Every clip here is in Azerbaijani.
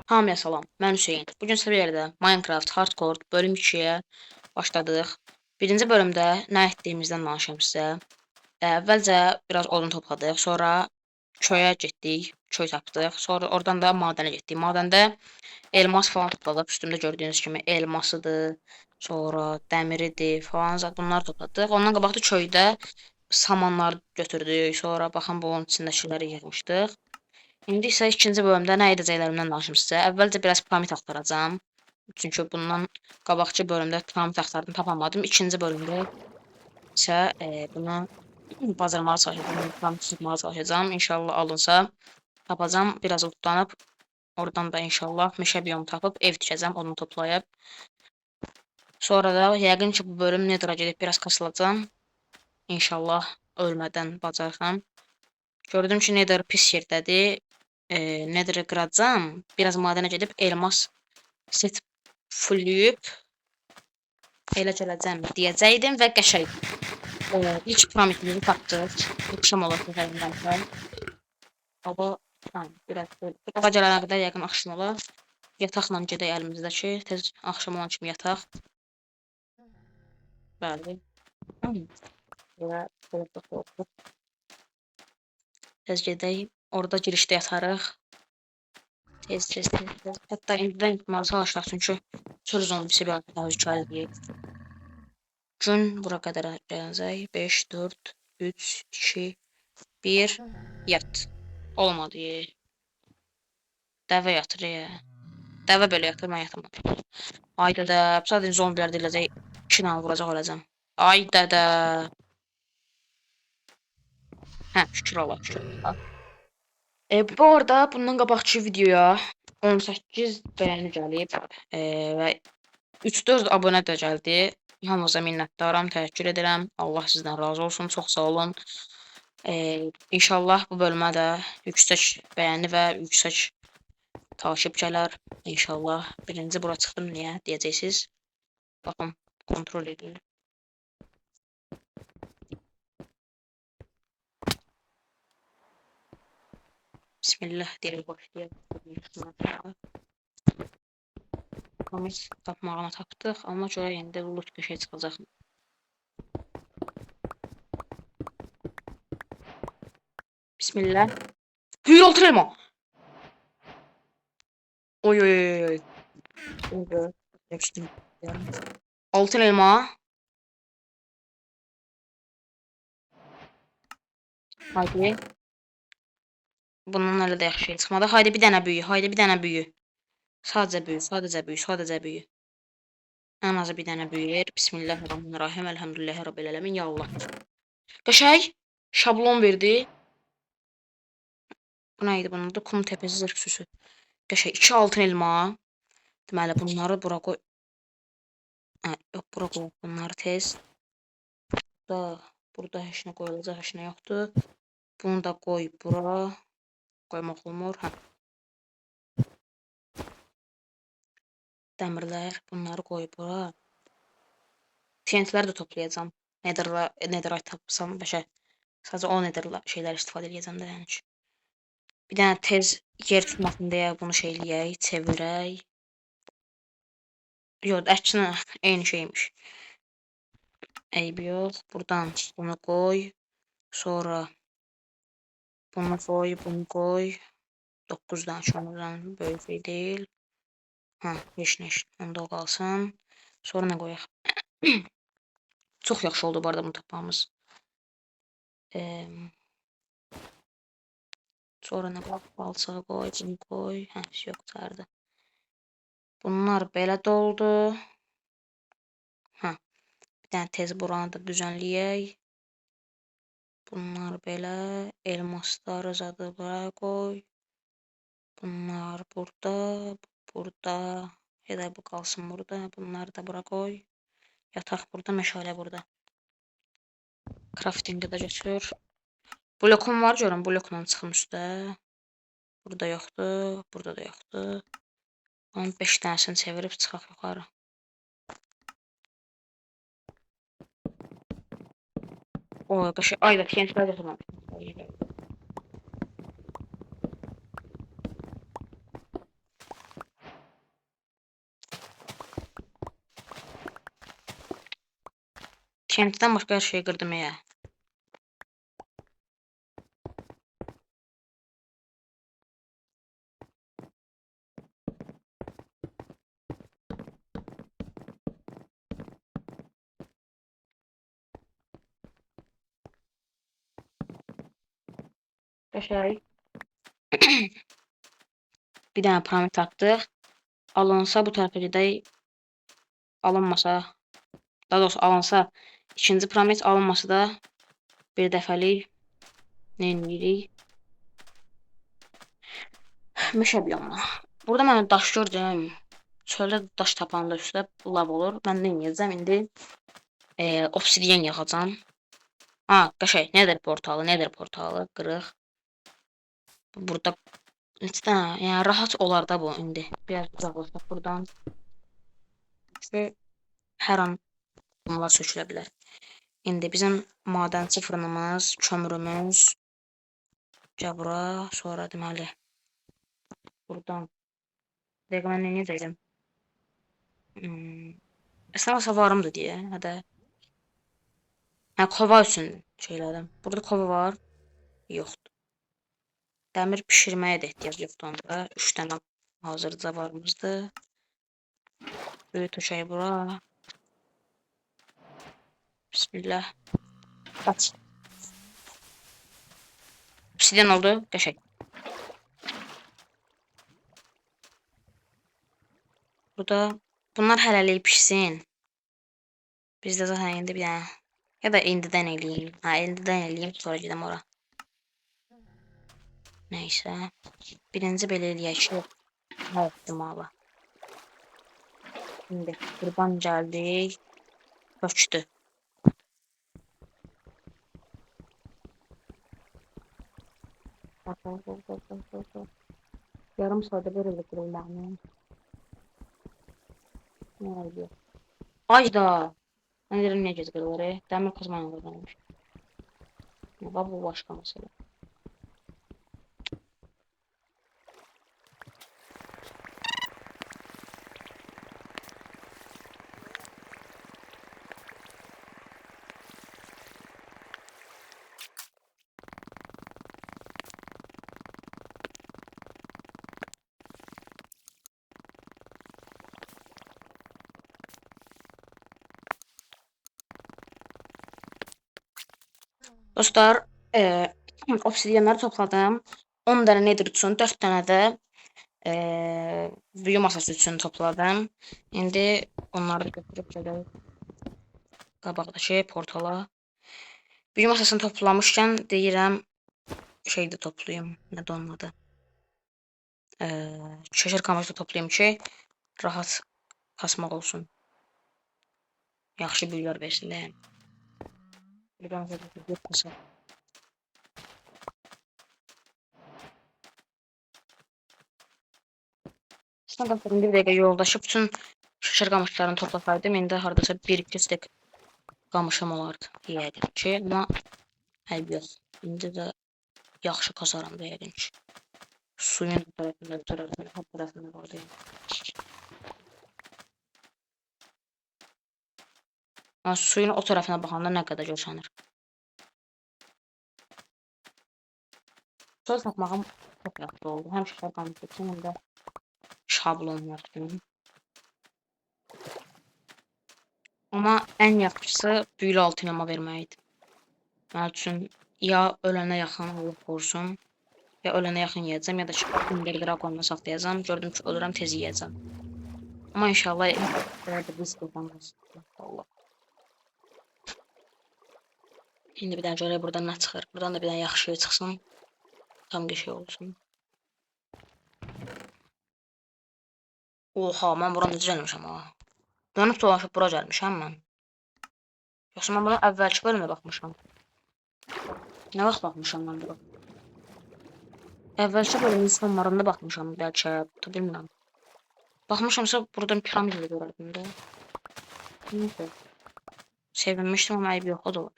Hamıya salam, mən Hüseyn. Bugün sizə bir də Minecraft Hardcore bölüm 2-yə başladıq. Birinci bölümdə nə etdiyimizdən danışım sizə. Əvvəlcə biraz odun topladıq, sonra köyə getdik, köy tapdıq. Sonra oradan da madənə getdik. Madəndə elmas falan topladıq. Üstümdə gördüyünüz kimi elmasıdır, sonra dəmiridir falan zət bunları topladıq. Ondan qabaq da köydə samanlar götürdük. Sonra baxın bunun içindəkiləri yığmışdıq. İndi isə ikinci bölümdə nə edəcəklərimdən danışım sizə. Əvvəlcə biraz piramid axtaracağam. Çünki bundan qabaqki bölümdə piramid axtardım, tapamadım. İkinci bölümdə isə bunu bazarmağa çalışacağam, piramid tutmağa çalışacağam. İnşallah alınsa tapacağam. Biraz lootlanıb oradan da inşallah meşə biyomu tapıb ev tikəcəm, onu toplayıb. Sonra da yəqin ki bu bölüm Nether'a gedib biraz kasılacağam. İnşallah ölmədən bacarıram. Gördüm ki Nether pis yerdədir. Nether'ı qıracağam. Biraz madənə gedib elmas set fullləyib elə gələcəm deyəcəkdim və qəşəng. İlk piramidimizi tapdıq. Axşam olacaq həqiqətən. Hava biraz daha gələnə qədər yəqin axşam olar. Yataqla gedək əlimizdəki. Tez axşam olan kimi yataq. Bəli. Tez gedək. Orada girişdə yatarıq. Tez. Hətta indidən gitməli çalışaq, çünki çöl zombisi bir daha hükayələyək. Gün bura qədər gələcək. 5, 4, 3, 2, 1, yat. Olmadı. Dəvə yatır. Dəvə belə yatır, mən yatamam. Ay dədə, sadəcə zombilər deyiləcək. 2 dənə vuracaq öləcəm. Ay dədə. Hə, şükür Allah, şükür Allah. Bu arada bundan qabaqki videoya 18 bəyəni gəlib və 3-4 abunə də gəldi. Hamınıza minnətdaram, təşəkkür edirəm. Allah sizdən razı olsun, çox sağ olun. İnşallah bu bölümə də yüksək bəyəni və yüksək takip gələr. İnşallah. Birinci bura çıxdım, niyə deyəcəksiniz? Baxın, kontrol edin. Bismillah deyək başlayaq. Komis tapmağına tapdıq, amma görə yenidə loot bir şey çıxacaq. Bismillah. Hüyür altın elma. Oy. Altın elma. Haydi. Bundan elə də yaxşı şey çıxmadı. Haydi bir dənə büyü. Sadəcə büyü. Ən azı bir dənə büyür. Bismillahirrahmanirrahim. Elhamdülillahi Rabbil ələmin. Ya Allah. Qəşəng. Şablon verdi. Bu nə idi bunun da? Kum təpəsi zırh süsü. Qəşəng. 2 altın elma. Deməli bunları bura qoy. Yox, bura qoy. Bunları tez. Burada heç nə qoyulacaq, heç nə yoxdur. Bunu da qoy bura. Qoymaq olmur. Dəmirlər, bunları qoy bura. TNT'ləri də toplayacağam. Netherite tapsam, sadəcə o nether şeylər istifadə edəcəm də yəni ki. Bir dənə tez yer tutmasın deyə bunu şeyləyək, çevirək. Yox, əksinə eyni şeymiş. Eybi yox. Buradan bunu qoy. Sonra bunu qoy. 9 dənə şunlardan böyük şey deyil. Heç nə. Onda o qalsın. Sonra nə qoyaq? Çox yaxşı oldu bu arada bunu tapmamız. Sonra nə qoyaq? Balçığı qoy, bunu qoy. Yox, qurtardı. Bunlar belə doldu. Bir dənə tez buranı da düzənləyək. Bunlar belə. Elmasları zadı bura qoy. Bunlar burada. Ya da bu qalsın burada. Bunları da bura qoy. Yataq burada, meşalə burada. Crafting'ə də götür. Blokum var, görün blokla çıxım üstə. Burada yoxdur, burada da yoxdur. Onun 5 dənəsini çevirib çıxaq yuxarı. Qaşı, ayda TNT'lər götürməmişdim. TNT-dən başqa hər şeyi qırdım ya. Qəşəng. Bir dənə piramid tapdıq. Alınsa bu tərəfə gedək. Alınmasa, daha doğrusu alınsa ikinci piramid, alınmasa da bir dəfəlik nə edirik? Meşə biyomuna. Burada mən daş gördüm. Çöldə daş tapanda üstə lav olur. Mən nə edəcəm indi? Obsidian yığacam. Ha, qəşəng. Nether portalı qırıq. Burada yəni rahat olar da bu indi. Biraz uzaqlaşaq buradan. İşte hər an bunlar sökülə bilər. İndi bizim madençi fırınımız, kömürümüz bura, sonra deməli buradan dəqiq mən nə edəcəm? Əslində varımdır deyə, hədə. Hə, kova üçün şeylədim. Burada kova var. Yoxdur. Dəmir pişirməyə də ehtiyac yoxdur onda. 3 dənə hazırca varımızdır. Böyük töşəyi bura. Bismillah. Aç. Obsidian oldu. Qəşəng. Burada bunlar hələlik pişsin. Biz də zaten indi bir dənə ya da indidən eləyim. Ha, indidən eləyim, sonra gedəm ora. Nəysə. Birinci belə eləyək ki, hər ehtimala. Şimdi buradan gəldik. Köçdü. Yarım saate böyle bitirilməni. Nə oldu? Ayda. Mən deyirəm niyə gec qırılır? Dəmir kazmayla qazanmış. Bu başqa məsələ. Dostlar, obsidiyanları topladım. 10 dənə nether üçün, 4 dənə də büyü masası üçün topladım. İndi onları götürüb gedək qabaqdakı portala. Büyü masasını toplamışkən deyirəm şey də toplayım. Nədir onun adı? Çeşir kamışı toplayım ki, rahat kasmaq olsun. Yaxşı büyülər versinlər. Buradan bir kasa. Sonra bir dəqiqə yoldaşıb bütün şişir qamışlarını toplasaydım, indi hardasa 1-2 stek qamışım olardı yəqin ki, amma həll yox. İndi də yaxşı kasaram da yəqin ki. Suyun tərəfində oradayım. Suyun o tərəfinə baxanda nə qədər görsənir. Söz tapmağım çox yaxşı oldu. Həm şişər qamış üçün, həm də şablonlar üçün. Amma ən yaxşısı büyülü altın yama verməkdir. Mənim üçün ya ölənə yaxın Allah qorusun, ya ölənə yaxın yeyəcəm, ya da ki, Ender Dragon'da saxlayacam. Gördüm ki, ölürəm, tez yeyəcəm. Amma inşallah risk olmaz. Allah. İndi bir dənə görək buradan nə çıxır. Buradan da bir dənə yaxşı şey çıxsın. Tam bir şey olsun. Oha, mən bura necə gəlmişəm ha. Dönüb dolaşıb bura gəlmişəm mən. Yoxsa mən buna əvvəlki bölümdə baxmışam. Nə vaxt baxmışam mən bura? Əvvəlki bölümün sonlarında baxmışam bəlkə, bilmirəm. Baxmışamsa buradan piramid də görərdim də. Neyse. Sevinmişdim amma ayıb yox, o da var.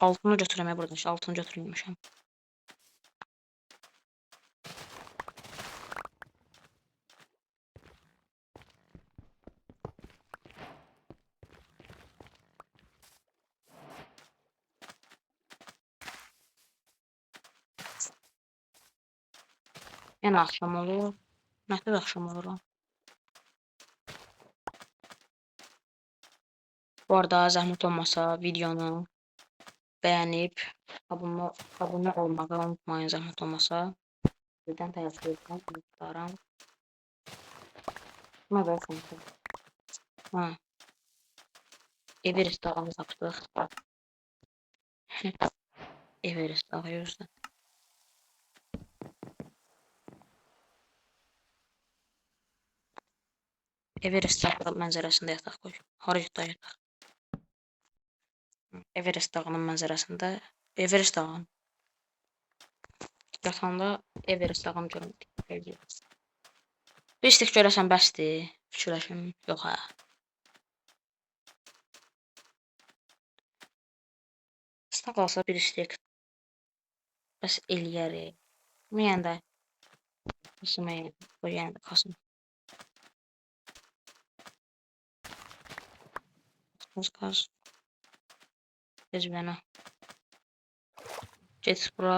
Altını götürəməyə buradan, altını götürmüşəm. Yenə axşam olur. Nə tez axşam olur? Bu arada zəhmət olmasa videonu bəyənib abunə olmağı unutmayın zəhmət olmasa. Birdən təəssüf edirəm, unutmaram. Nə versin ki? Ha, Everest dağını tapdıq. Everest dağı yüzdən. Everest dağı mənzərəsində yataq qoy. Harada yataq? Everest dağının mənzərəsində. Everest dağının. Yatanda Everest dağını görmürük. Bir istek görəsən bəsdir. Fikirləşim. Yox hə. Aslında qalsa bir istek. Bəs eləyərik. Yəni də. Qısməyən. Bu yəni də qalsın. Qaz. Gec mənə. Get bura.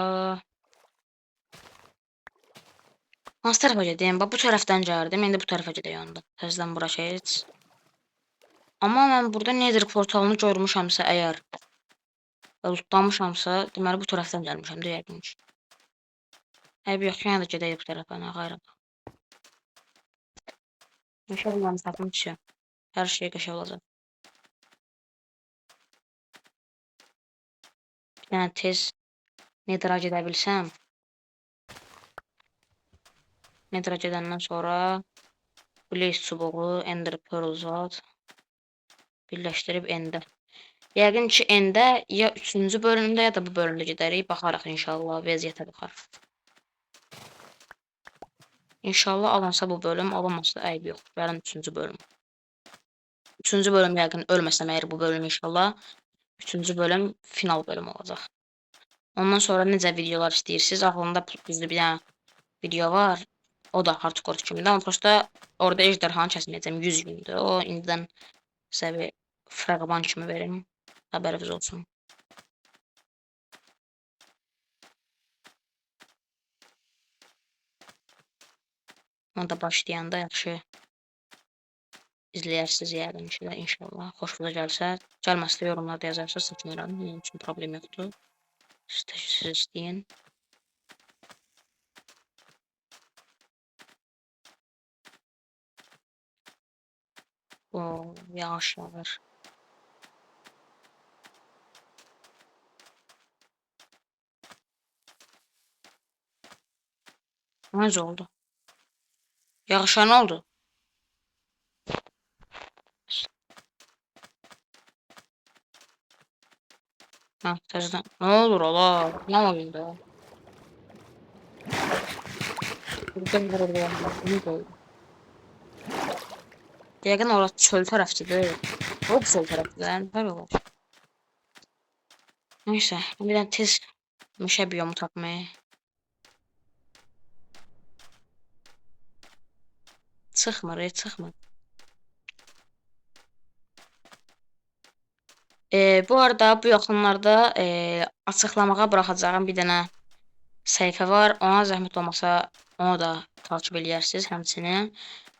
Hansı tərəfə gedəyim? Bu tərəfdən gəldim. İndi bu tərəfə gedəyim. Təzədən bura keç. Amma mən burada Nether portalını görmüşəmsə əgər lootlamışamsa, deməli bu tərəfdən gəlmişəm də yəqin ki. Həb yox, yəni də gedəyik bu tərəfə, nə qayraq. İnşallah tapım ki, hər şey qəşəng olacaq. Bir dənə tez Nether'a gedə bilsəm. Nether'a gedəndən sonra Blaze çubuğu, Ender Pearl zat birləşdirib Ender. Yəqin ki, Ender ya 3-cü bölümdə ya da bu bölümdə gedərik. Baxarıq inşallah, vəziyyətə baxarıq. İnşallah alınsa bu bölüm, alınmasa da əyb yox. Gəlin 3-cü bölüm. 3-cü bölüm yəqin ölməsəm əgər bu bölüm inşallah. 3-cü bölüm final bölüm olacaq. Ondan sonra necə videolar istəyirsiniz? Ağlımda düzdür bir dənə video var. O da hardcore kimdir. Amma prosta orada ejderhanı kəsməyəcəm. 100 gündür. O indidən sizə bir fragman kimi verim. Xəbəriniz olsun. Onda başlayanda yaxşı izləyərsiniz yəqin ki də inşallah. Xoşunuza gəlsə, gəlməsə də yorumlarda yazarsınız. Seçmirəm. Mənim üçün problem yoxdur. Siz istəyin. O, yağış yağır. Necə oldu? Yağışa nə oldu? Ha, təzədən. Nə olur ola? Nə oyunda? Buradan vurur. Yəqin orası çöl tərəfçidir. O da çöl tərəfçidir. Hər olur. Neyse, bir dənə tez meşə biyomu tapmaya. Çıxmır, çıxmır. Bu arada bu yaxınlarda açıqlamağa buraxacağım bir dənə səhifə var. Ona zəhmət olmasa onu da takip eləyərsiniz. Həmçinin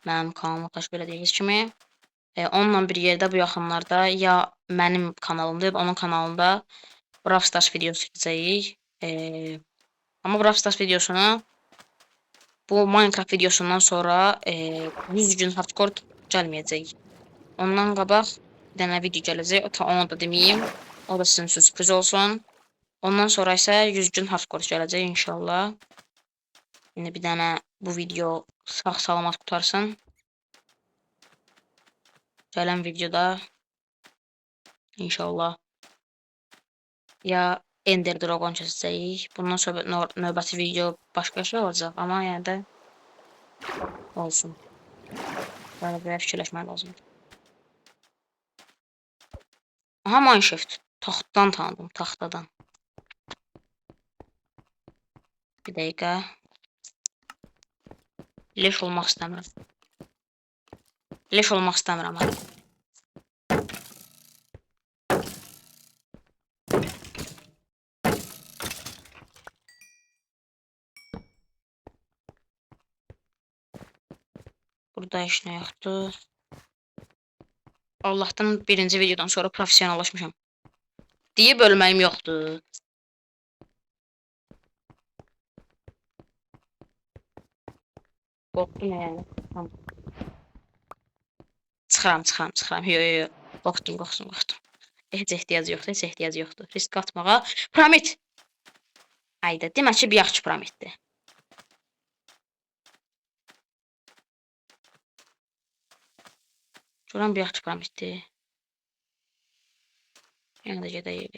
mənim kanalıma takip elədiyiniz kimi. Onunla bir yerdə bu yaxınlarda ya mənim kanalımda ya da onun kanalında Brawl Stars videosu çəkəcəyik. Amma Brawl Stars videosunu bu Minecraft videosundan sonra 100 gün hardcore gəlməyəcək. Ondan qabaq bir dənə video gələcək. Onu da deməyim. O da sizin üçün sürpriz olsun. Ondan sonra isə 100 gün hardcore gələcək inşallah. İndi bir dənə bu video sağ salamat qutarsın. Gələn videoda inşallah ya Ender Dragon kəsəcəyik. Bundan sonra növbəti video başqa şey olacaq. Amma yəni də olsun. Belə bir fikirləşmək lazımdır. Aha, Mineshaft. Taxtdan tanıdım, taxtadan. Bir dəqiqə. Leş olmaq istəmirəm. Leş olmaq istəmirəm. Burada iş nə yoxdur. Allah'tan birinci videodan sonra profesionallaşmışam. Diye bölməyim yoxdur. Qorxdum yəni. Tamam. Çıxıram. Yo. Qorxdum. Heç ehtiyac yoxdur. Risk atmağa. Piramid. Hayda, demək ki, bir yaxşı piramiddir. Görəm bir yaxşı piramiddir. Yəni də gedəyik.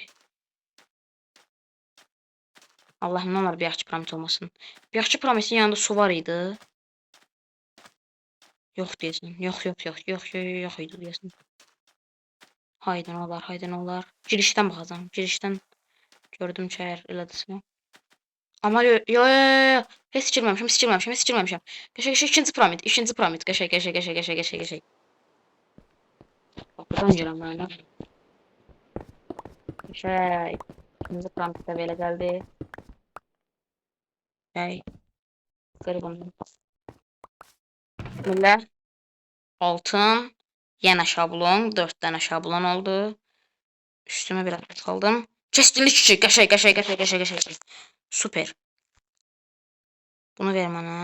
Allahım, nə olar bir yaxşı piramid olmasın. Bir yaxşı piramidin yanında su var idi. Yox deyəsən. Yox idi deyəsən. Haydi nə olar. Girişdən baxacağam. Girişdən gördüm ki, əgər elədirsə. Amma yo. Heç girməmişəm. Qəşəng ikinci piramid. Qəşəng. Bax, buradan girəm mən də. Qəşəng. İkinci piramid də belə gəldi. Qır bunu. Belə. Altın. Yenə şablon. 4 dənə şablon oldu. Üstümə biraz qaldım. Kəskinlik 2. Qəşəng. Super. Bunu ver mənə.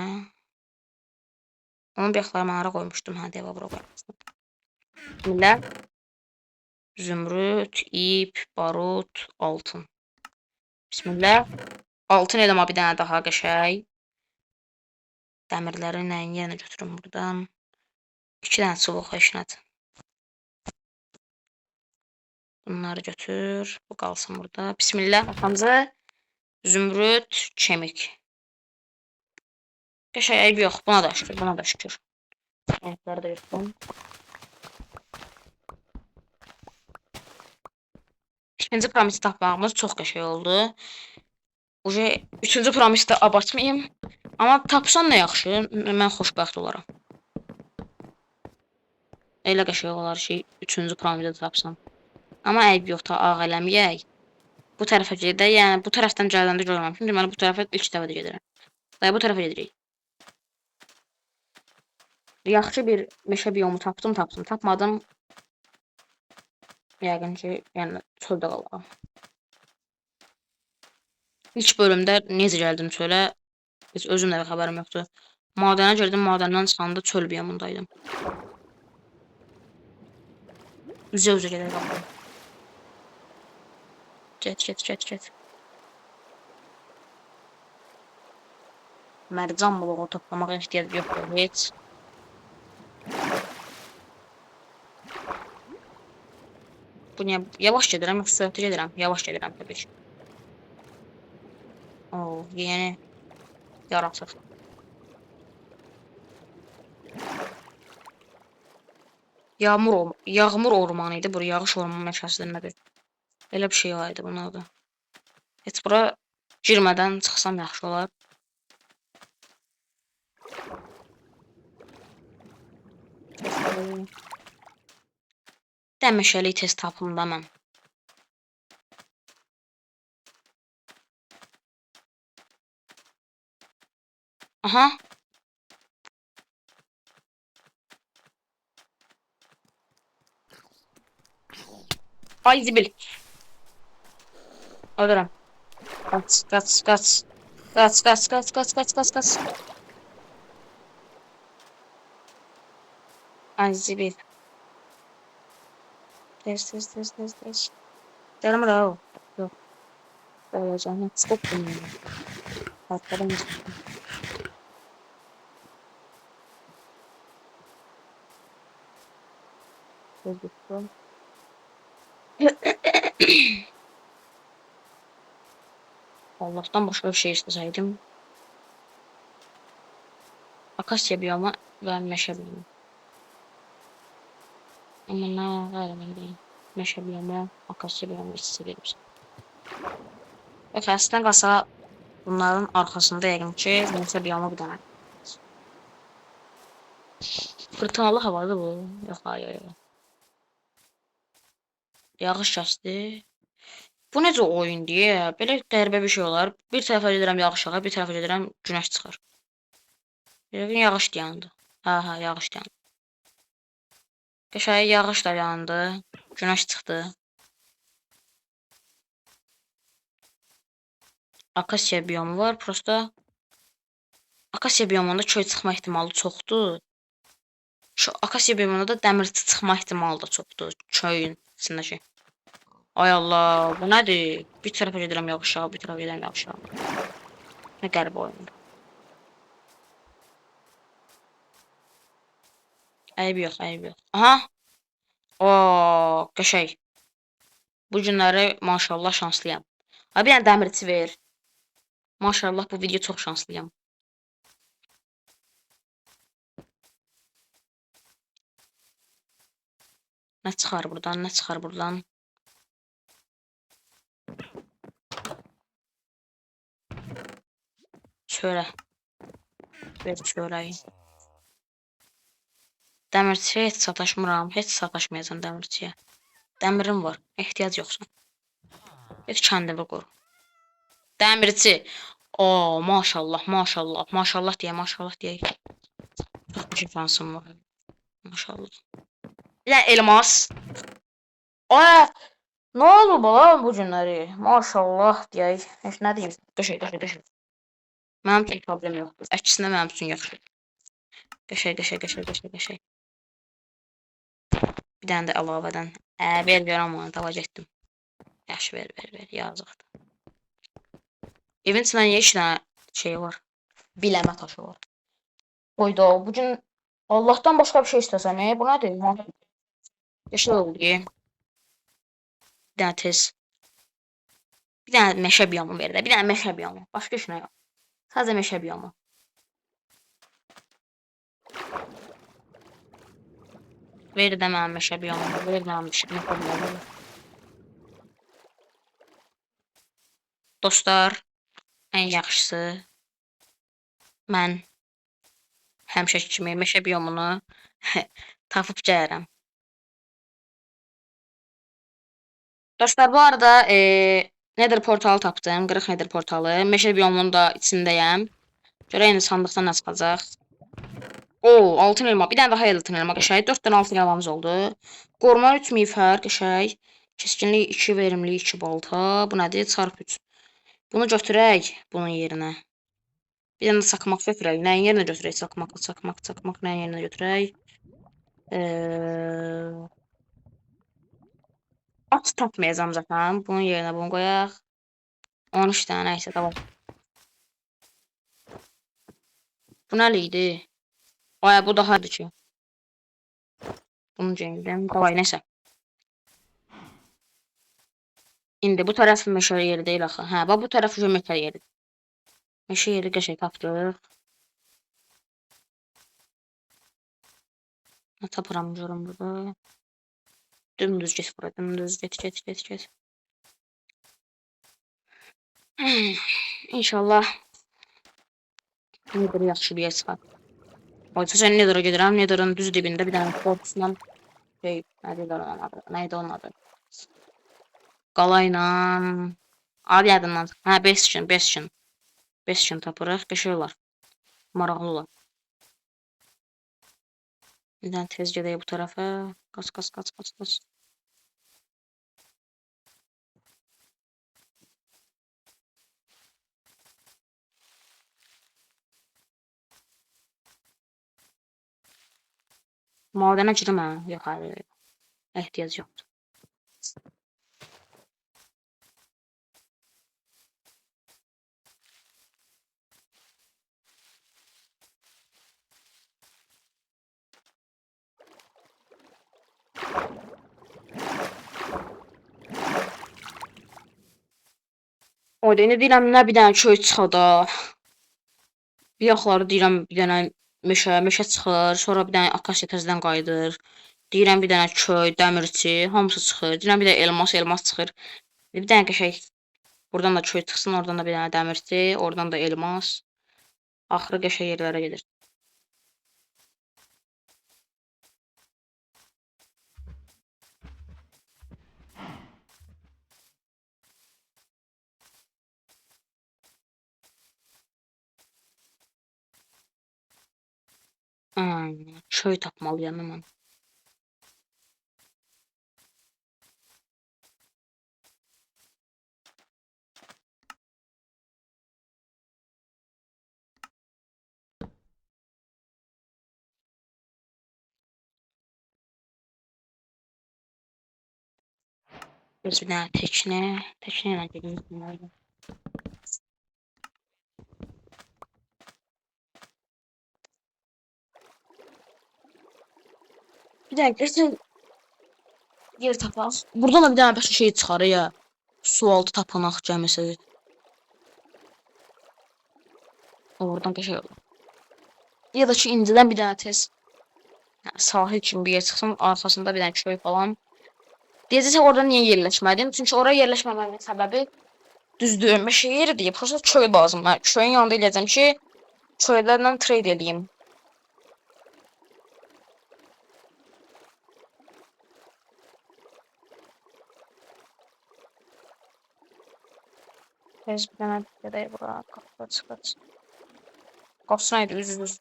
Onun bəyəxləri mənara qoymuşdum. Hə, deyə bura qoymuşdum. Belə. Zümrüt, ip, barut, altın. Bismillah. Altın eləmə bir dənə daha qəşəng. Dəmirləri yenə götürüm buradan. 2 dənə çubuq eşnət. Bunları götür. Bu qalsın burada. Bismillah. Arxamıza zümrüt, kemik. Qəşəng eyb yox. Buna da şükür. Ayaqları da yoxdur. İkinci piramidi tapmağımız çox qəşəng oldu. Üçüncü piramidi də abartmayayım. Amma tapsam nə yaxşı. Mən xoşbəxt olaram. Elə qəşəng olar ki, üçüncü piramidi tapsam. Amma eyb yoxdur, ağ eləməyək. Bu tərəfə gedək. Yəni bu tərəfdən gələndə görməmişəm. Deməli bu tərəfə ilk dəfə də gedirəm. Dayı bu tərəfə gedirik. Yaxşı bir meşə biomu tapdım. Tapmadım. Yəqin ki, yəni çöldə qalıram. İlk bölümdə necə gəldim çölə, heç özüm də xəbərim yoxdur. Madənə girdim, madəndən çıxanda çöl biomundaydım. Üzə gedək qaldım. Get. Mərcan bloğu toplamağa ehtiyac yoxdur heç. Bu niyə? Yavaş gedirəm, yoxsa sürətli gedirəm? Yavaş gedirəm təbii ki. Oo, yeni yaratıq. Yağmur ormanı idi. Bura yağış ormanı məşəsidir nədir? Elə bir şey var idi bunun adı. Heç bura girmədən çıxsam yaxşı olar. Dəməşəlik test tapımda mən. Aha. Ay zibil. Ölürəm. Qaç. Ay zibil. Tez. Gəlmir ha o. Yox. Gələcəm. Stop bunu. Arkadan çıxdım. Gözlüküm. Allah'tan başka bir şey isteseydim. Akasya biyomu ve meşe biyomu. Ama ne galiba değil. Meşe biyomu, akasya biyomu istedim. Ve aslında qalsa bunların arkasında yəqin ki, meşe biyomu bir dənə. Fırtınalı havadır bu. Yox, hayır. Yağış kəsdi. Bu necə oyun deyə, belə qəribə bir şey olar. Bir tərəfə gedirəm yağış yağar, bir tərəfə gedirəm günəş çıxar. Yəqin yağış dayandı. Ha, yağış dayandı. Qəşəng yağış da yandı. Günəş çıxdı. Akasiya biyomu var. Prosta akasiya biyomunda çöl çıxma ehtimalı çoxdur. Şu akasiya biyomunda da dəmirçi çıxma ehtimalı da çoxdur. Çöyün içindəki. Ay Allah, bu nədir? Bir tərəfə gedirəm yağışa, bir tərəfə gedirəm yağışa. Nə qəribə oyundur. Əyib yox, əyib yox. Aha! Oo, qəşəng. Bu günləri maşallah şanslıyam. Ay bir dənə dəmirçi ver. Maşallah bu video çox şanslıyam. Nə çıxar buradan, nə çıxar buradan? Çörə. Ver çörəyi. Dəmirçiyə heç sataşmıram. Heç sataşmayacam dəmirçiyə. Dəmirim var. Ehtiyac yoxsun. Heç kəndimi qur. Dəmirçi. Oo, maşallah, maşallah, maşallah deyə, maşallah deyə. Çox bir şansım var. Maşallah. Bir dənə elmas. Ay, nə olub lan bu günləri? Maşallah deyək. Heç nə deyim. Qəşəng, qəşəng, qəşəng. Mənim üçün problem yoxdur. Əksinə mənim üçün yaxşıdır. Qəşəng, qəşəng, qəşəng, qəşəng, qəşəng. Bir dənə də əlavədən. Ver görəm onu, dava getdim. Yaxşı, ver, yazıqdır. Evin içində niyə 2 dənə şey var? Biləmə taşı var. Oyda, bugün Allahdan başqa bir şey istəsəm, bu nədir? Qəşəng oldu. Bir dənə tez. Bir dənə meşə biyomu ver də. Bir dənə meşə biyomu. Başqa heç nə yox. Sadəcə meşə biyomu. Ver də mənim meşə biyomu. Ver mənim meşə biyomu. Dostlar, ən yaxşısı mən həmişəki kimi meşə biyomunu tapıb gəlirəm. Dostlar, bu arada Nether portalı tapdım. 40 Nether portalı. Meşə biyomunun da içindəyəm. Görək indi sandıqdan nə çıxacaq. Oo, altın elma. Bir dənə daha altın elma qəşəng. 4 dənə altın elmamız oldu. Qoruma 3 miğfer qəşəng. Keskinlik 2, verimlilik 2 balta. Bu nədir? Çarp 3. Bunu götürək bunun yerinə. Bir dənə də çakmaq götürək. Nəyin yerinə götürək? Çakmaq nəyin yerinə götürək? At tapmayacağım zaten. Bunun yerinə bunu qoyaq. 13 dənə nəysə, tamam. Bu nəliydi? Ay, bu dahadır ki. Bunu cəngdən. Davay, nəsə. İndi bu tərəf meşə yeri deyil axı. Hə, bax bu tərəf meşə yeri. Meşə yeri qəşəng tapdıq. Nə tapıram görüm burada. Dümdüz get bura, dümdüz get. İnşallah Nether yaxşı bir yer çıxar. Oysa sən Nether'a gedirəm. Nether'ın düz dibində bir dənə korpusla şey, neydi onun adı? Qalayla adı yadımdan. Hə, Bastion tapırıq. Qəşəng olar. Maraqlı olar. Bir dənə tez gedək bu tərəfə. Qaç. Madənə girmə. Yox, hayır. Ehtiyac yoxdur. O da indi deyirəm nə bir dənə köy çıxada. Bir yaxları deyirəm bir dənə meşə çıxır. Sonra bir dənə akasiya təzədən qayıdır. Deyirəm bir dənə köy, dəmirçi, hamısı çıxır. Deyirəm bir də elmas çıxır. Bir dənə qəşəng buradan da köy çıxsın, oradan da bir dənə dəmirçi, oradan da elmas. Axırı qəşəng yerlərə gedir. mən. Çöy tapmalıyam mən. Biz bir dənə təknə ilə gedim. Bir dakika sen yer tapaq. Buradan da bir dənə başka şey çıxar ya. Sualtı tapınaq gəmisi. Oradan bir şey olur. Ya da ki incidən bir dənə tez sahil kimi bir yer çıxsın. Arxasında bir dənə köy falan. Deyəcəksə orada niyə yerləşmədin? Çünki oraya yerləşməməmin səbəbi düzdür. Meşə yeri deyib. Prosta köy lazımdır. Köyün yanında eləyəcəm ki, köylərlə trade eləyim. Tez bir dənə gedək bura. Qaç. Qapısı neydi? Üz.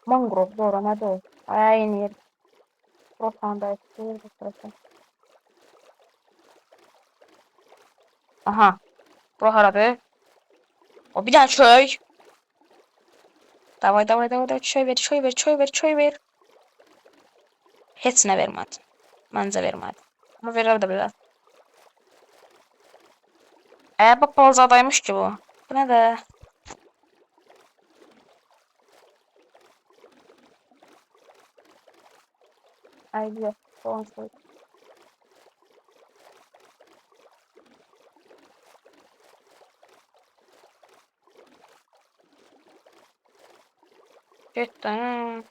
Mangrove doğru nədir? Aynı yer. Profanda istiyor. Aha. Bura haradır? O bir dənə köy. Davay. Çöy ver. Heç nə vermədi. Məncə vermədi. Amma verər də bilər. Bak balzadaymış ki bu. Bu ne de? Ay yok. Sonsuz. Cidden.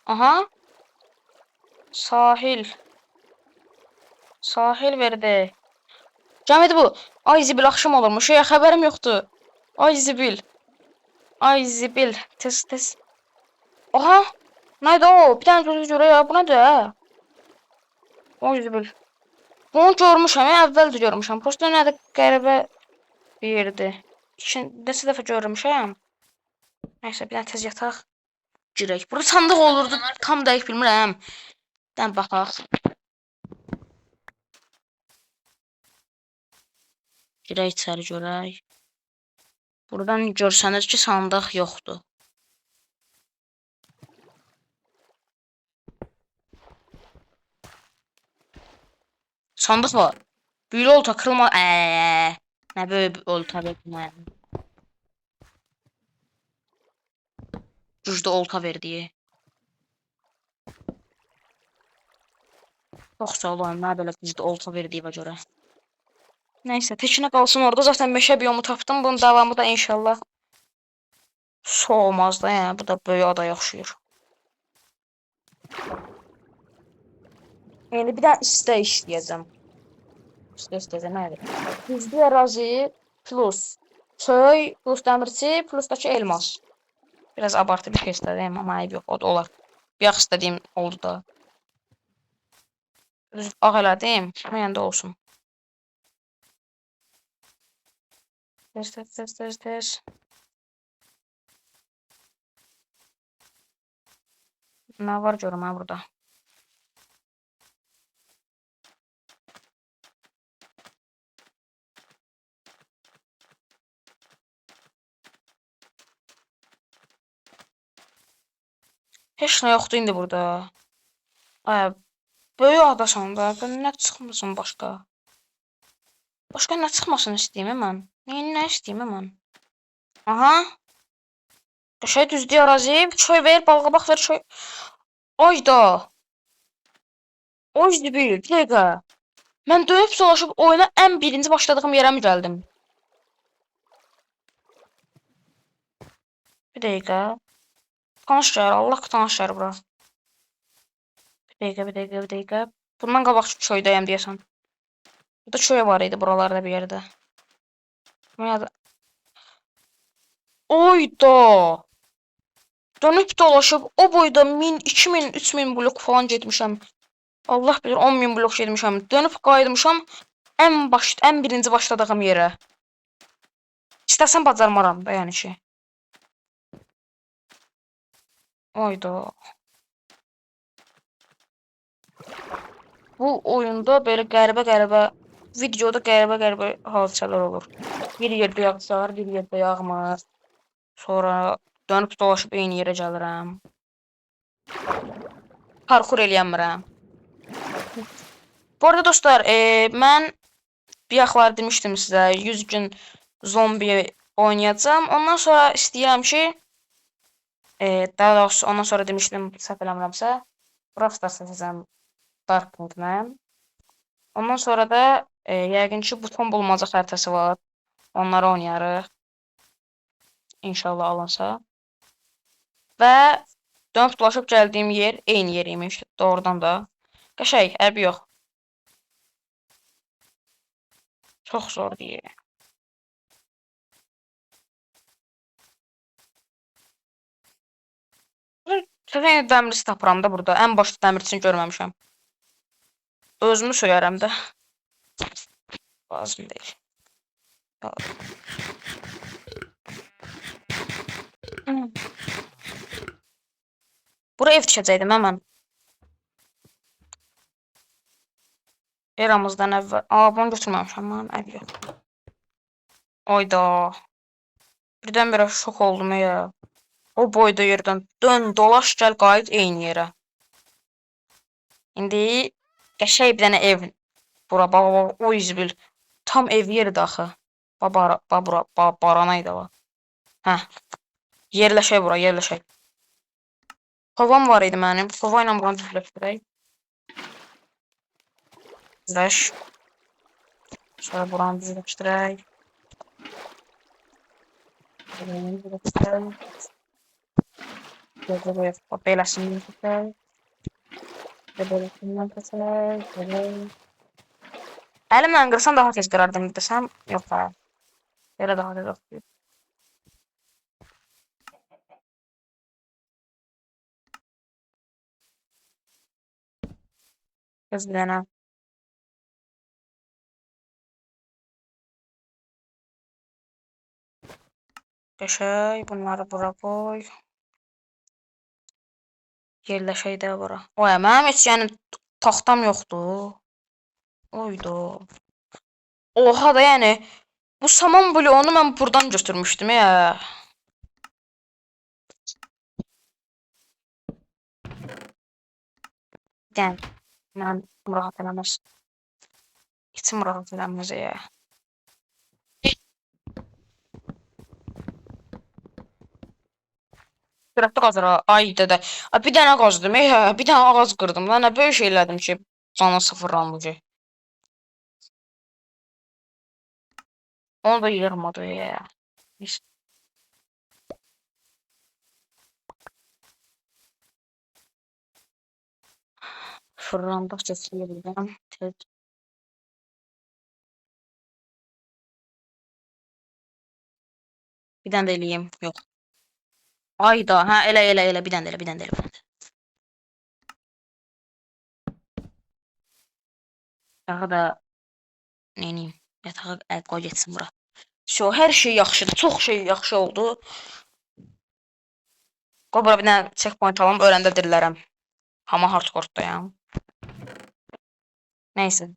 Aha. Sahil. Sahil verdi. Cəmiyyəti bu. Ay zibil axşam olurmuş. Ya xəbərim yoxdur. Ay zibil. Tez. Aha. Neydi o? Bir tane gözü görə ya. Bu nədir? Ay zibil. Bunu görmüşəm. Əvvəl də görmüşəm. Prosta nədir qəribə bir yerdir. Neçə dəfə görmüşəm. Nəysə bir dənə tez yataq. Girək. Burada sandıq olurdu. Tam dəqiq bilmirəm. Dən baxaq. Girək içəri görək. Buradan görsəniz ki, sandıq yoxdur. Sandıq var. Büyülü olta kırılma. Nə böyle olta verdim. Güclü olta verdiyi. Çox sağ olun. Nə belə güclü olta verdiyimə görə. Neyse tekinə qalsın orada. Zaten meşə biyomu tapdım. Bunun davamı da inşallah su olmaz da yəni. Bu da böyük adaya oxşuyur. Yəni bir də istə işləyəcəm. İstəyəcəm nədir? Düzlü ərazi plus çöy plus dəmirçi plus da ki elmas. Biraz abartı bir şey istədim amma ayıb yox. O da olar. Bir yax istədiyim oldu da. Ağ elədim. Amma yəni də olsun. Tez. Nə var görüm ha burada. Heç nə yoxdur indi burada. Böyük adasan da. Nə çıxmasın başqa. Başqa nə çıxmasın istəyim mən. Nə istəyim mən. Aha. Qəşəng düzdür ərazi. Çöy ver, balqabaq ver, çöy. Ayda. O zibil, bir dəqiqə. Mən dönüb dolaşıb oyuna ən birinci başladığım yerə mi gəldim? Bir dəqiqə. Tanış gəlir, Allah tanış gəlir bura. Bir Bir dəqiqə. Bundan qabaq çöydəyəm deyəsən. Burada çöy var idi buralarda bir yerdə. Oyda! Dönüb dolaşıb o boyda 1000, 2000, 3000 blok falan getmişəm. Allah bilir 10.000 blok getmişəm. Dönüb qayıtmışam ən birinci başladığım yerə. İstəsəm bacarmaram da yəni ki. Oyda. Bu oyunda belə qəribə videoda qəribə hadisələr olur. Bir yerdə yağışlar, bir yerdə yağmır. Sonra dönüb dolaşıb eyni yerə gəlirəm. Parkur eləyəmirəm. Bu arada dostlar, mən bir yaxlar demişdim sizə 100 gün zombi oynayacağım. Ondan sonra istəyirəm ki, daha doğrusu ondan sonra demişdim, səhv eləmirəmsə, Brawl Stars seçəcəm Darkmoon. Ondan sonra da yəqin ki, buton bulmaca xəritəsi var. Onları oynayarıq. İnşallah alınsa. Və dönüb dolaşıb gəldiyim yer eyni yer imiş. Doğrudan da. Qəşəng, ərbi yox. Çox zor deyir. Səfən dəmirçi tapıram da burada. Ən başda dəmirçini görməmişəm. Özümü söyərəm də. Lazım deyil. Buraya ev tikəcəkdim mən. Eramızdan əvvəl. Bunu götürməmişəm mən. Əv yox. Oyda. Birdən-birə şok oldum ya. O boyda yerdən dön, dolaş, gəl, qayıt eyni yerə. İndi qəşəng bir dənə ev. Bura, baba, o izbil. Tam ev yeridir axı. Baranaydı o. Hə. Yerləşək bura, yerləşək. Kovam var idi mənim. Kova ilə buranı düzləşdirək. Düzləş. Sonra buranı düzləşdirək. Beləsindən keçək. Beləsindən keçək. Əlimlə qırsam daha tez qırardım desəm, yox da. Belə daha tez oldu. Qız bir dənə. Qəşəng, bunları bura qoy. Yerləşək də bura. Oya, mənim heç yəni taxtam yoxdur. Oydu. Oha da yəni bu saman bloğunu mən buradan götürmüşdüm ya. Yəni mən rahat eləməz. İçim rahat eləməz ya. Sürətli qazır ay dədə. Bir dənə qazdım, bir dənə ağac qırdım. Lan nə böyük şey elədim ki, canı sıfırlandı. Onu da yığmadı ya. Fırlandıqca silirəm. Bir dənə də eləyim. Yox. Ayda, hə, elə. Bir dənə də elə. Yatağı da neyim? Yatağı qoy getsin bura. Hər şey yaxşıdır. Çox şey yaxşı oldu. Qoy bura bir dənə checkpoint alalım, öyrəndə dirilərəm. Amma hardcore'dayam. Neyse.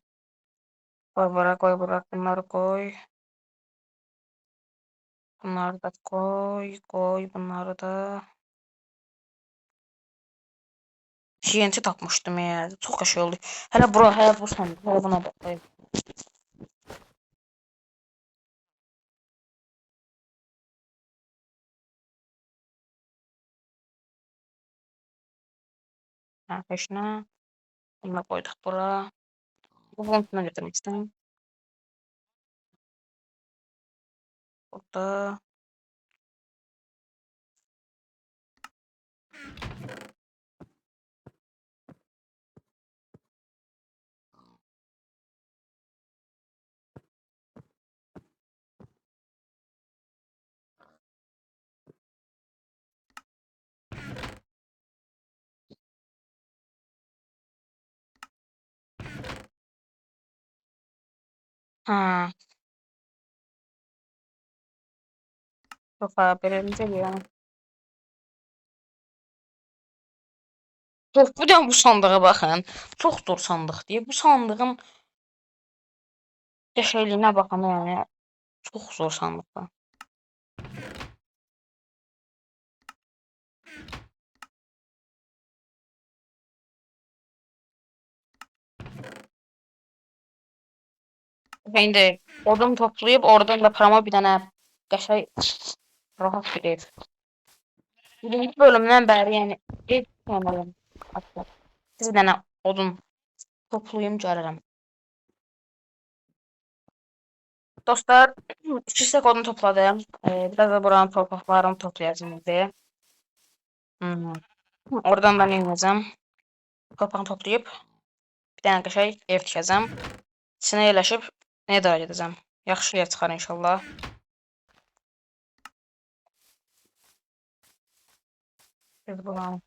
Qoy bura. Bunları qoy. Bunları da qoy. Bunları da. TNT tapmışdım ya. Çox qəşəng oldu. Hələ bura, bu sandım. Hələ buna baxayım. Hə, peşinə. Bunu qoyduq bura. Bu bunu götürmək istəyirəm. Burada. Ha, sofa birinci yani. Çox bir dənə bu sandığa baxın. Çox zor sandıq deyir. Bu sandığın qəşəngliyinə baxın yəni. Çox zor sandıqdır. İndi odun toplayıb oradan da parama bir dənə qəşəng rahat bir ev. Birinci bölümdən bəri yəni ev tutmalıyım. Bir dənə odun toplayım gəlirəm. Dostlar, 2 stek odun topladım. Biraz da buranın torpaqlarını toplayacağım indi. Oradan ben inəcəm. Torpağını toplayıb bir dənə qəşəng ev tikəcəm. İçinə yerləşib Nether'a gedəcəm. Yaxşı yer çıxar inşallah. Biz buranı.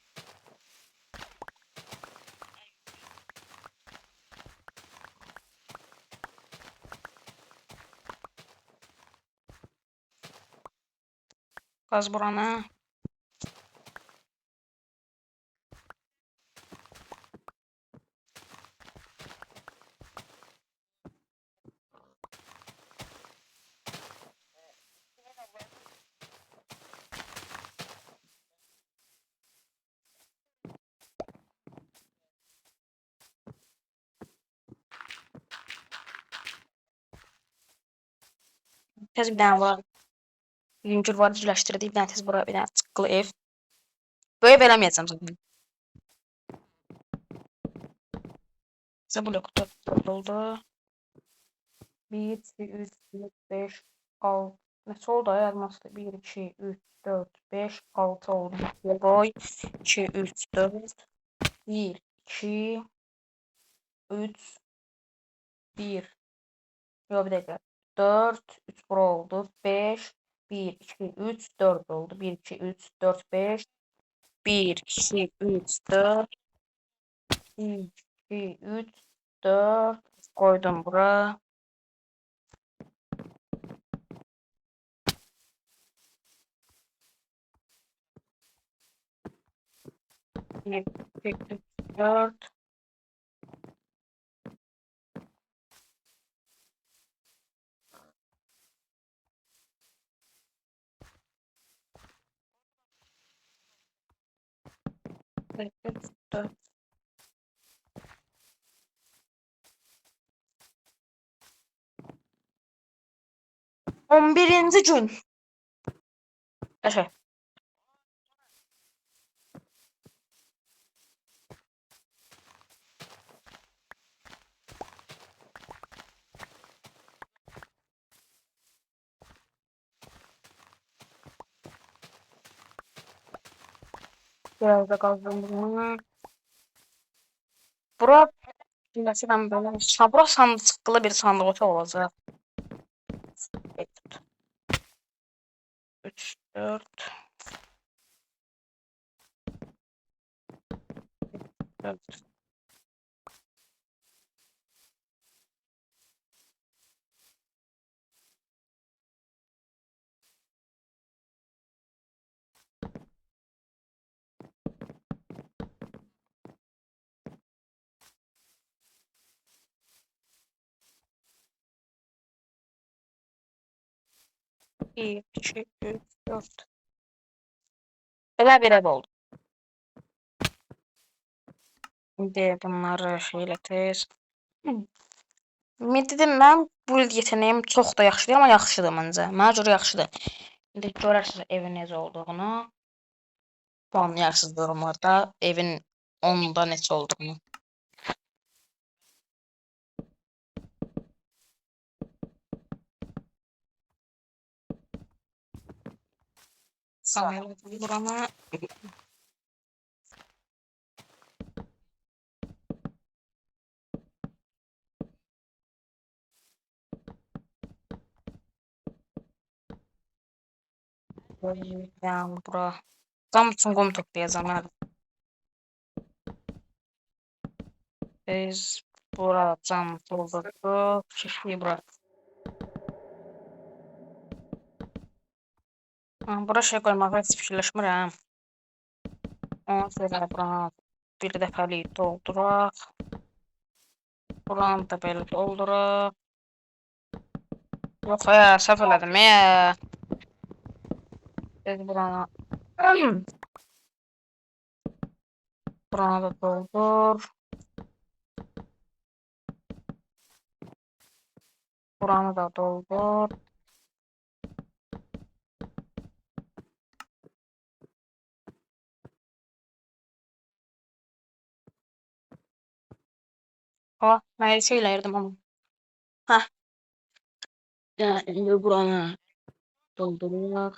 Qaz buranı. Tez bir dənə var. Yüngül var düzləşdirdik. Bir dənə tez buraya bir dənə çıqqılı ev. Bu ev eləməyəcəm zaten. Bizə blok 4 oldu. 1, 2, 3, 4, 5, 6. Neçə oldu yazması? 1, 2, 3, 4, 5, 6 oldu. Boy 2, 3, 4. 1, 2, 3, 1. Yok bir dakika. 4, 3 bura oldu. 5, 1, 2, 3, 4 oldu. 1, 2, 3, 4, 5. 1, 2, 3, 4. 1, 2, 3, 4. Koydum bura. 1, 2, 3, 4. Evet, 4. 11. gün. Yaşa. Biraz da kazdım bunu. Bura mesela böyle sabra sandıklı bir sandık olacak. 3, 4. 4. 1, 2, 3, 4. Belə bir ev oldu. İndi bunları şeylə tez. Dedim mən build yeteneğim çox da yaxşı deyil, amma yaxşıdır məncə. Mənə görə yaxşıdır. İndi görərsiniz evin necə olduğunu. Puanlayarsınız yorumlarda evin 10'da neçə olduğunu. Sağ buranı. Yani bura. Tam üçün qum toplayacağım hadi. Biz bura cam doldurduq. Çiftliyi bura. Bura şey koymağa heç fikirləşmirəm. Ona görə buranı bir dəfəlik dolduraq. Buranı da belə dolduraq. Yox ya, səhv elədim ya. Biz buranı buranı da doldur. Buranı da doldur. Ha, mən elə şey eləyirdim amma. Hə. İndi buranı dolduraq.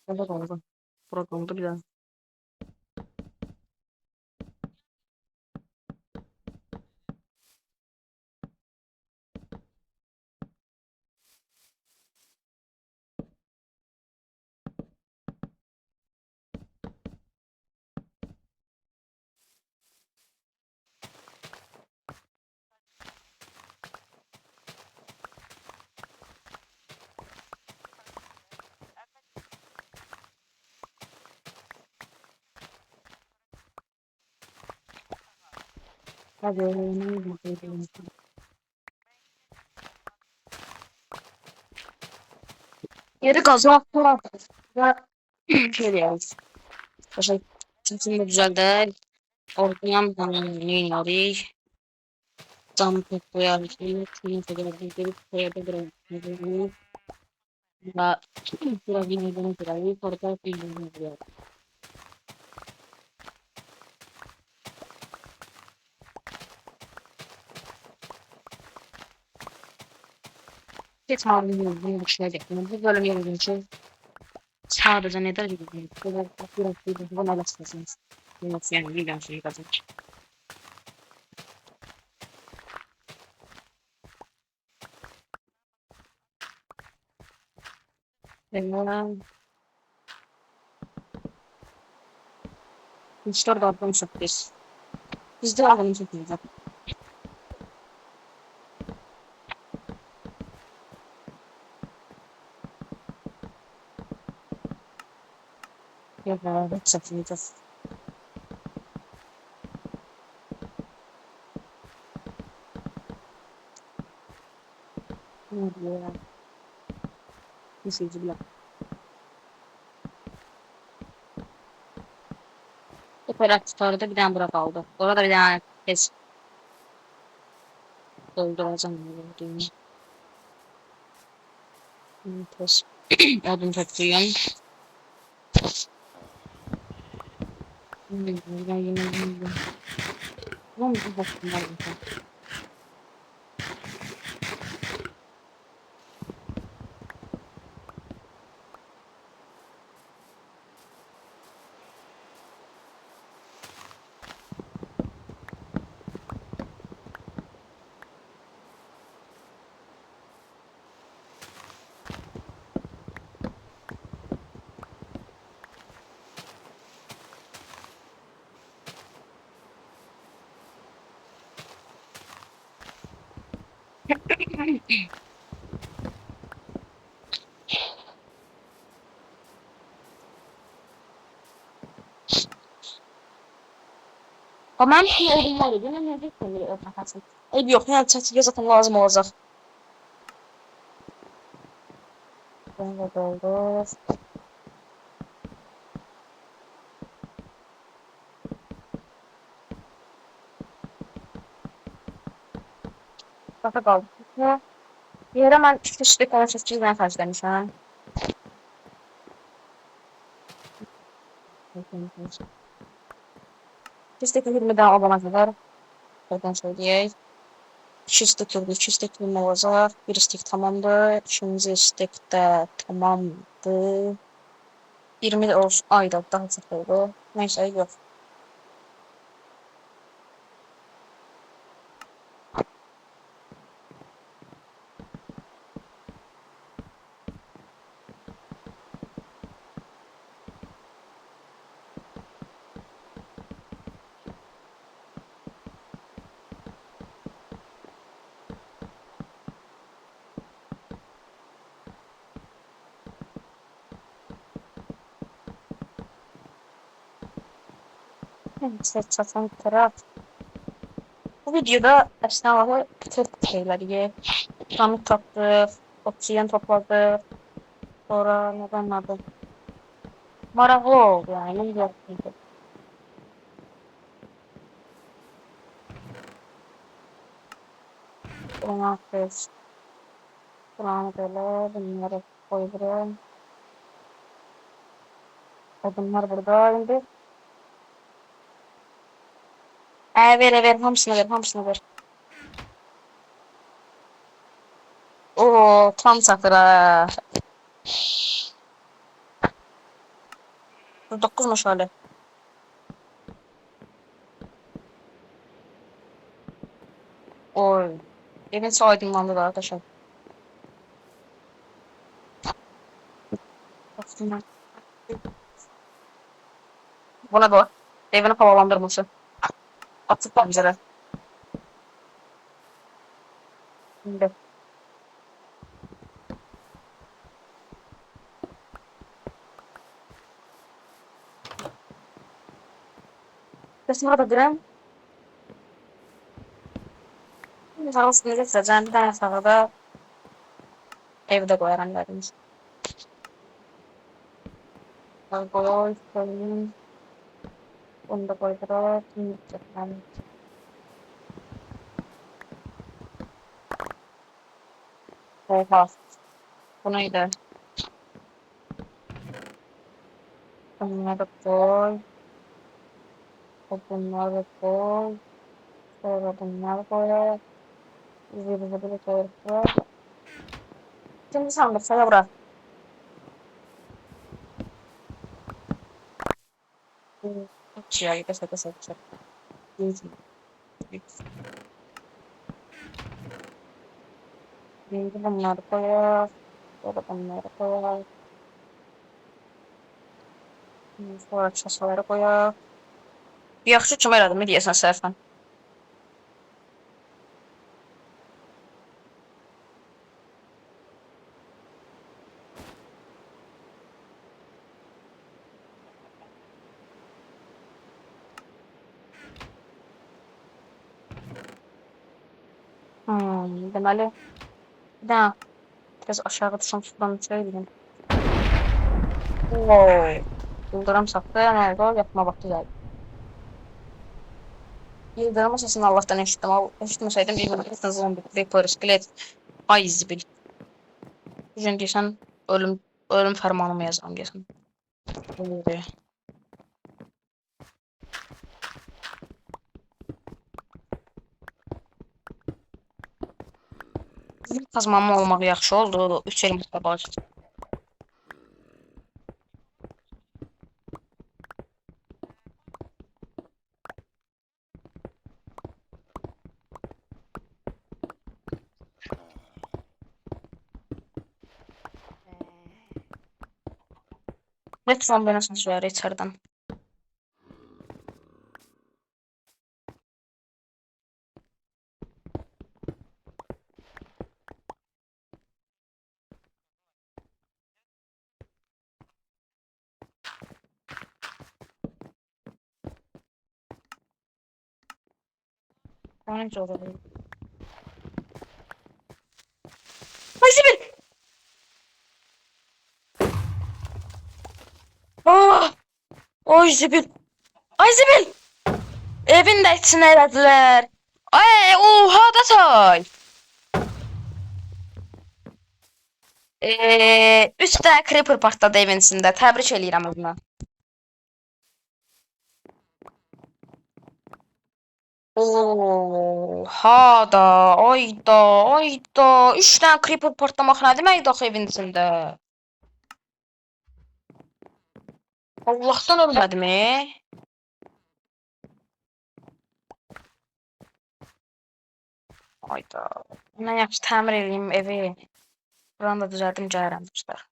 Burada doldu. Bura doldu bir daha. Hadi. Geri kazmak ve şey diyoruz. Başka sesim de güzel değil. Ortayan yayınladık. Cam koyarız. Şunu koyarız. Koyabiliriz. Ve biraz yine bunu koyarız. Orada bir yine koyarız. Hiç malum bunu düşünecek. Bu bölüm yerin için sadece neden gidiyor? Biraz bunu alırsınız. Yani bilmiyorum şimdi kazanç. Benim işte da çok biz. Biz de alalım çok güzel. Yok abi, çok güzel. Ne diyor ya? Bir şey bile. Operatördü bir tane bura kaldı. Orada bir tane kes dolduracağım. Kes. Odun topluyorum. Yine. Ulan bir bakımlar yapalım. Tamam ki odunlar ediyor. Ne diyeyim? Ev yok. Yani çatıya zaten lazım olacak. Böyle doldur. Kafa kaldı. Bir yere ben işte kana çizgiden karşılamışım. Çizgi 20 daha olana kadar. Buradan söyleyeyim. 200 tıklım olacak. Bir istek tamamdır. İkinci istek de tamamdır. 20 de olsun. Ayda daha çok oldu. Neyse yok. Ses çatan taraf. Bu videoda əslində bütün şeyləri Kamil tapdıq, oksigen topladık, sonra nədən adı. Maraqlı oldu yəni, yoxdur. Ona kız, buranı belə, bunları koyduram. Odunlar burada indi. Ver, hamısını ver. Oo, tam çatır ha. 9 meşale. Oy. Evin içi aydınlandı da arkadaşlar. Baksınlar. Buna bak. Evini havalandırması. Açık pencere. Şimdi. Kesin orada durayım. Sağolsun necəsə, bir dənə sağda evdə qoyaram dediniz. Koy, koyayım. Bunu da koydurup. Oha. Bu neydi? Bunları koy. Bunları koy. Sonra bunları koy. Bizi böyle koy. Şimdi sandık sana bırak. Ya kasa. Şimdi bunları koy. Sonra bunları koy. Sonra çasaları koy. Yaxşı kim elədim, ne deyəsən səhvən? Deməli, bir dənə biraz aşağı düşəm sudan içəydim. Wow. Yıldırım sattı, nə oldu? Yatma vaxtı gəldi. Yıldırım səsini Allahdan eşitdim. Eşitməsəydim, İngilizcə zombi, vapor, skelet, ay zibil. Bugün deyəsən, ölüm fərmanımı yazıram deyəsən. Öyle. Kazmamı olmaq yaxşı oldu. 3 elmas tabağı. Lütfen beni sansürler içeriden. Önce olabilir. Ay Zibil! Ah! Oy Zibil! Ay Zibil! Evin də içinə elədilər. Ay, oha da say! 3 dənə creeper partladı evin içində. Təbrik eləyirəm özümə. Oha da, ayda. 3 dənə creeper partlamaq nə deməkdir axı evin içində? Allahdan ölmədimi? Ayda. Mən yaxşı təmir eləyim evi. Buranı da düzəldim, gəlirəm dostlar.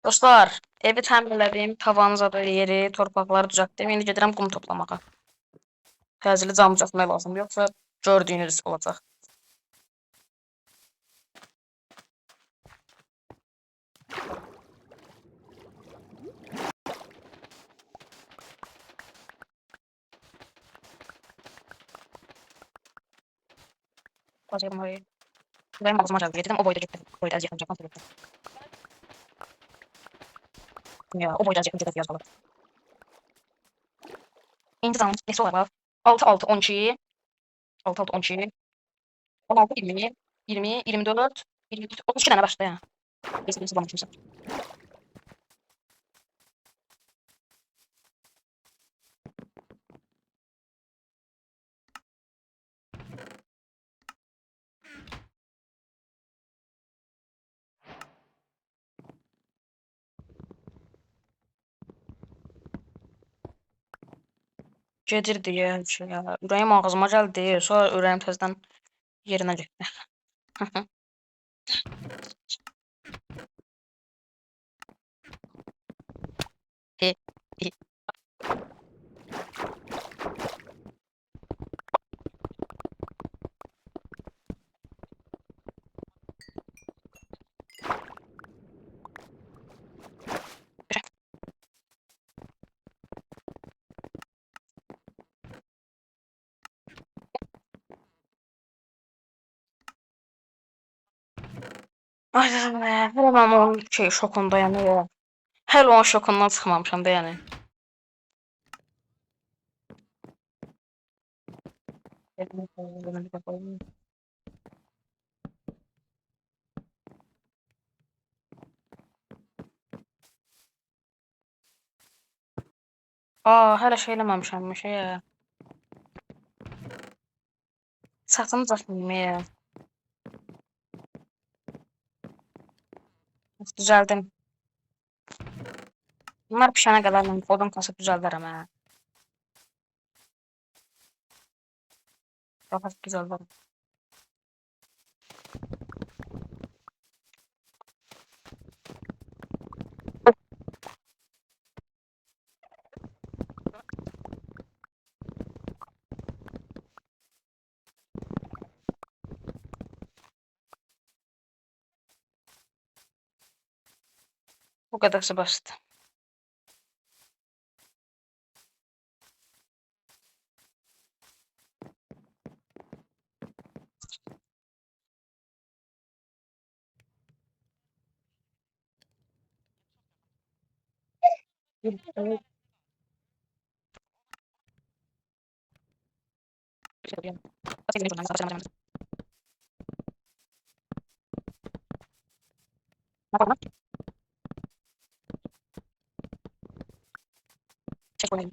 Dostlar, evi təmir elədim, tavanı zada yeri, torpaqları düzəltdim. İndi gedirəm qum toplamağa. Təzəli cam düzəltmək lazım, yoxsa gördüyünüz olacaq. Bazıya bunları. Benim ağzıma acaba dedim o boyda gitti. Boyda az yakınacak. Nasıl gitti? Ya o boyda az yakınacak biraz balık. İntizam nesi olar? 6 6 12 6 6 12 16 20 20 24 23 32 tane başta ya. Neyse neyse bulamamışım. Gedirdi ya her şey ya. Ürəyim ağzıma gəldi. Sonra ürəyim təzədən yerinə getdi. E, e, Ay, hələ mən onun şokundayam ya. Hələ onun şokundan çıxmamışam da yəni. Hələ şey eləməmişəm ya. Saçımı çəkməyim ya. Düzəldim. Bunlar pişənə qədər mən odun kasıb düzəldərəm hə. Rahat düzəldərəm. Bu qədərsə basit. Çək koyayım.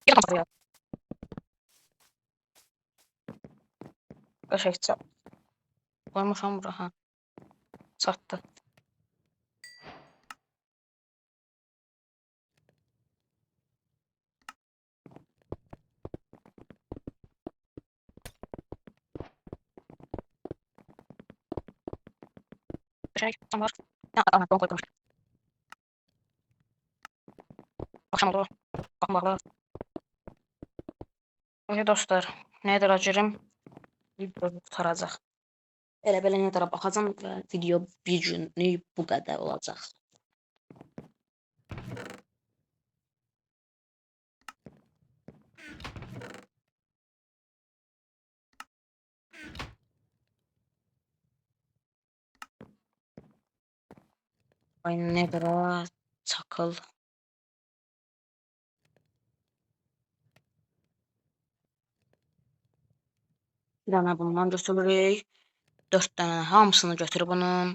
Bir tam satıyor. Qəşəngcə qoymuşam bura ha. Çatdı. Qəşəng tam var. Ana bunu qoymuş. Axşam oldu. Qapım bağlı. Öyle dostlar, Nether'a girim. Video qurtaracaq. Elə belə Nether'a baxacam və video bir günlük bu qədər olacaq. Ay Nether'a çakıl. Bir dənə bundan götürürük. 4 dənə hamısını götür bunun.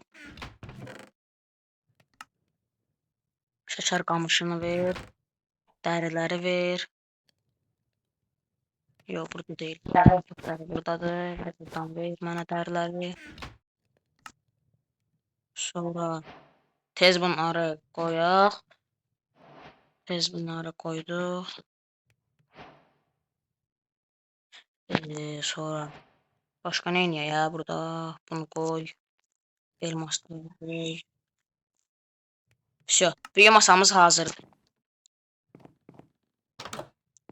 Şəkər qamışını ver. Dəriləri ver. Yox, burada deyil. Dəri buradadır. Buradan ver mənə dəriləri. Sonra tez bunları qoyaq. Tez bunları qoyduq. Sonra başqa nə edək ya burada? Bunu qoy. Elmasları qoy. Всё, büyü masamız hazırdır.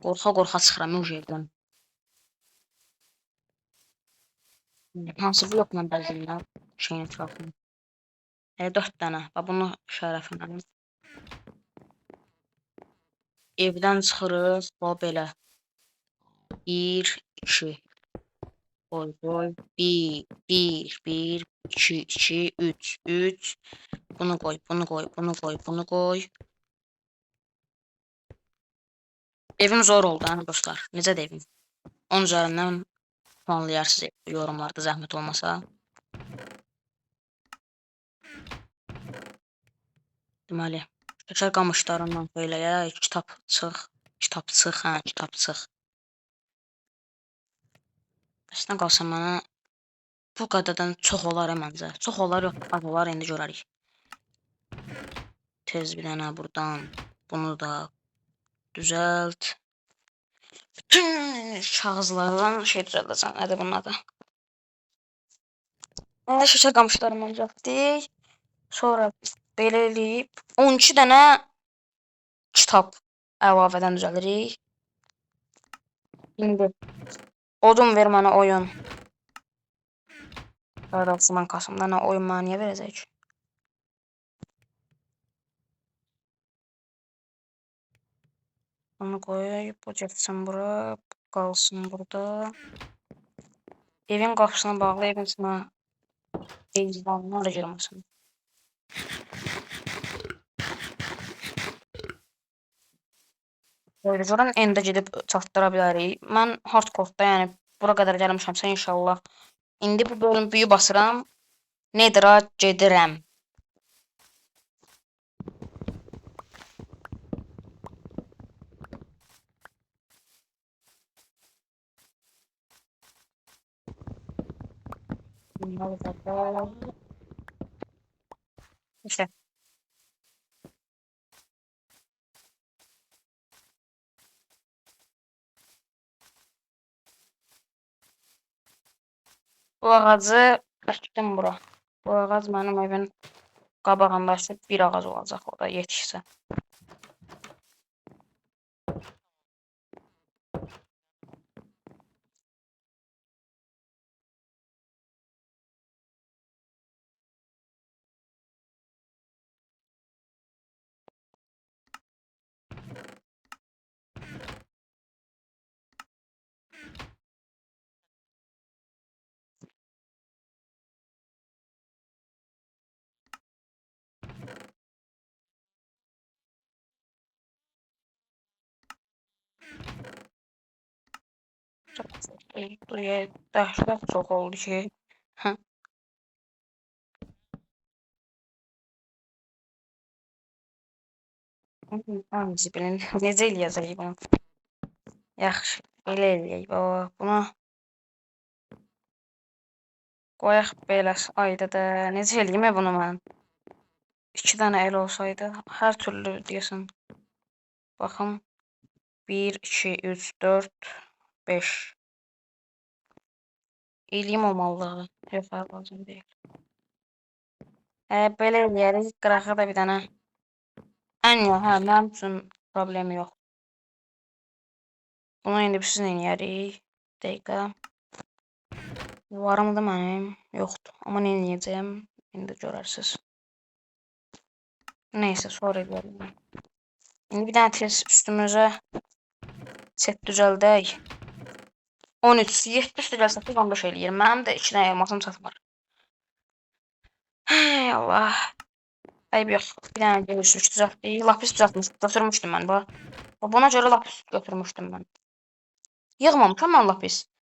Qorxa-qorxa çıxıram o evdən. Hansı blokla bəzəyirəm şeyin ətrafını? 4 dənə. Bax bunu şərəfinə. Evdən çıxırıq, bax belə. 1, 2. Koy, koy. 1, 1, 1, 2, 2, 3, 3. Bunu koy, bunu koy, bunu koy, bunu koy. Evim zor oldu hani dostlar. Necə də evim? 10 üzərindən puanlayarsınız yorumlarda zəhmət olmasa. Deməli, şəkər qamışlarından beləyə kitabçıq. Əslində qalsa mənə bu qədərdən çox olar məncə. Çox olar, yox, az olar, indi görərik. Tez bir dənə buradan bunu da düzəlt. Bütün kağızlardan şey düzəldəcəm. Nədir bunun adı? Şəkər qamışlarından düzəltdik. Sonra belə eləyib 12 dənə kitab əlavədən düzəlirik. İndi odun ver mənə oyun. Qardaşımın kasımdan oyun mənə niyə verəcək? Onu koy, bu getsin bura, qalsın burada. Evin qapısına bağlı, evin içinə ecdanlar da girməsin. Buradan endə gedib çatdıra bilərik. Mən hardcore'da, yəni bura qədər gəlmişəmsə inşallah. İndi bu bölüm büyü basıram. Nether'a gedirəm. İşte. Bu ağacı əkdim bura. Bu ağac mənim evin qabağında bir ağac olacaq, o da yetişsə. Dəhşət çox oldu ki. Bilin, necə eləyəcək bunu? Yaxşı, elə eləyək. Buna qoyaq belə ayda da. Necə eləyim bunu mən? 2 dənə el olsaydı, hər türlü deyəsən. Baxın. 1, 2, 3, 4, 5. İliyim olmalı. Yox, lazım deyil. Belə eləyərik. Qırağa da bir dənə. Mənim üçün problemi yox. Bunu indi sizinlə eləyərik. Dəqiqə. Varım da mənim. Yoxdur. Amma nə eləyəcəyəm? İndi görərsiniz. Neysə, sonra eləyərim. İndi bir dənə tez üstümüzə set düzəldək. 13, 7 düzəlsək 15 eləyir. Mənim də 2 dənə elmasım çatmır. Hey Allah. Ayıb yox. Bir dənə görüşürük düzəltdik. Lapis götürmüşdüm mən. Buna görə lapis götürmüşdüm mən. Yığmamışam mən lapis.